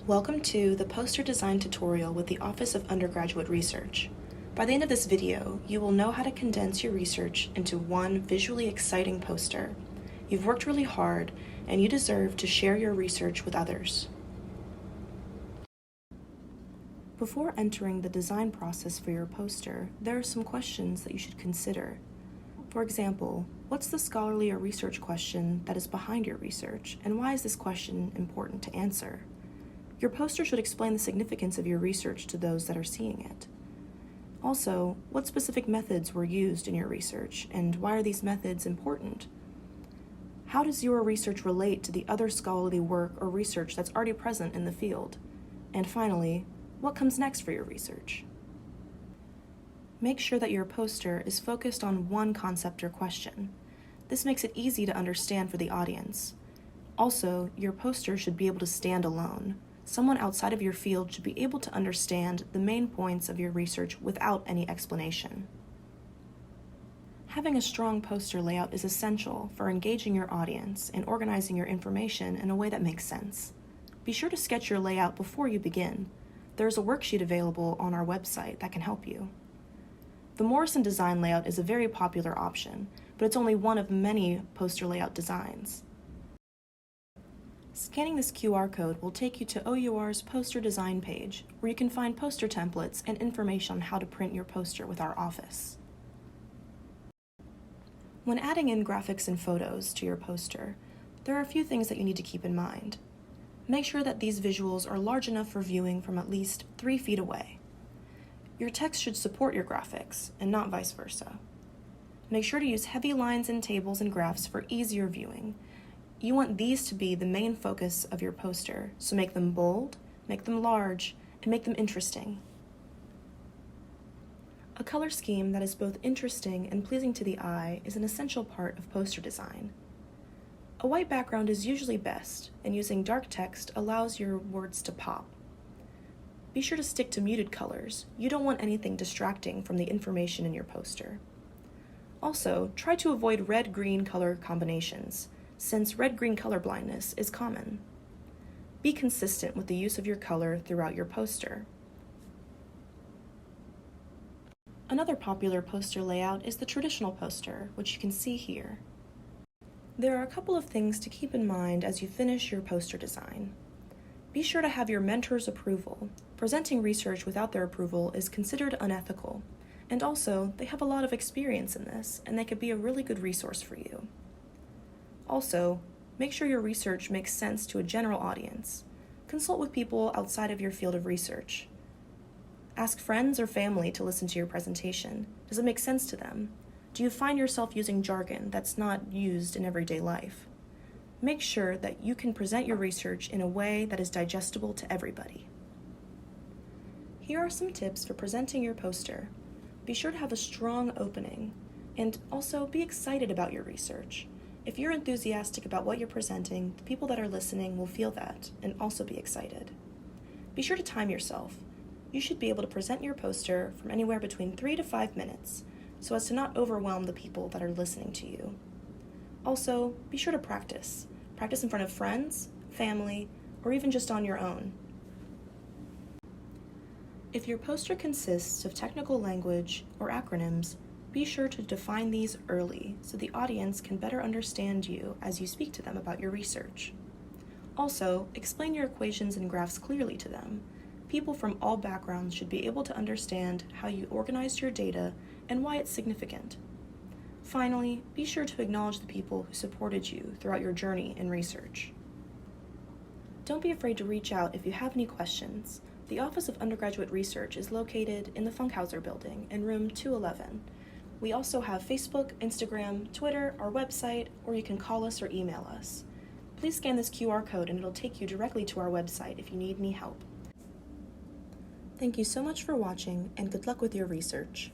Welcome to the poster design tutorial with the Office of Undergraduate Research. By the end of this video, you will know how to condense your research into one visually exciting poster. You've worked really hard, and you deserve to share your research with others. Before entering the design process for your poster, there are some questions that you should consider. For example, what's the scholarly or research question that is behind your research, and why is this question important to answer? Your poster should explain the significance of your research to those that are seeing it. Also, what specific methods were used in your research, and why are these methods important? How does your research relate to the other scholarly work or research that's already present in the field? And finally, what comes next for your research? Make sure that your poster is focused on one concept or question. This makes it easy to understand for the audience. Also, your poster should be able to stand alone. Someone outside of your field should be able to understand the main points of your research without any explanation. Having a strong poster layout is essential for engaging your audience and organizing your information in a way that makes sense. Be sure to sketch your layout before you begin. There's a worksheet available on our website that can help you. The Morrison Design Layout is a very popular option, but it's only one of many poster layout designs. Scanning this QR code will take you to OUR's poster design page, where you can find poster templates and information on how to print your poster with our office. When adding in graphics and photos to your poster, there are a few things that you need to keep in mind. Make sure that these visuals are large enough for viewing from at least 3 feet away. Your text should support your graphics, and not vice versa. Make sure to use heavy lines and tables and graphs for easier viewing. You want these to be the main focus of your poster, so make them bold, make them large, and make them interesting. A color scheme that is both interesting and pleasing to the eye is an essential part of poster design. A white background is usually best, and using dark text allows your words to pop. Be sure to stick to muted colors. You don't want anything distracting from the information in your poster. Also, try to avoid red-green color combinations, since red-green color blindness is common. Be consistent with the use of your color throughout your poster. Another popular poster layout is the traditional poster, which you can see here. There are a couple of things to keep in mind as you finish your poster design. Be sure to have your mentor's approval. Presenting research without their approval is considered unethical, and also, they have a lot of experience in this, and they could be a really good resource for you. Also, make sure your research makes sense to a general audience. Consult with people outside of your field of research. Ask friends or family to listen to your presentation. Does it make sense to them? Do you find yourself using jargon that's not used in everyday life? Make sure that you can present your research in a way that is digestible to everybody. Here are some tips for presenting your poster. Be sure to have a strong opening, and also be excited about your research. If you're enthusiastic about what you're presenting, the people that are listening will feel that and also be excited. Be sure to time yourself. You should be able to present your poster from anywhere between 3 to 5 minutes, so as to not overwhelm the people that are listening to you. Also, be sure to practice. Practice in front of friends, family, or even just on your own. If your poster consists of technical language or acronyms, be sure to define these early so the audience can better understand you as you speak to them about your research. Also, explain your equations and graphs clearly to them. People from all backgrounds should be able to understand how you organized your data and why it's significant. Finally, be sure to acknowledge the people who supported you throughout your journey in research. Don't be afraid to reach out if you have any questions. The Office of Undergraduate Research is located in the Funkhauser Building in room 211. We also have Facebook, Instagram, Twitter, our website, or you can call us or email us. Please scan this QR code and it'll take you directly to our website if you need any help. Thank you so much for watching, and good luck with your research.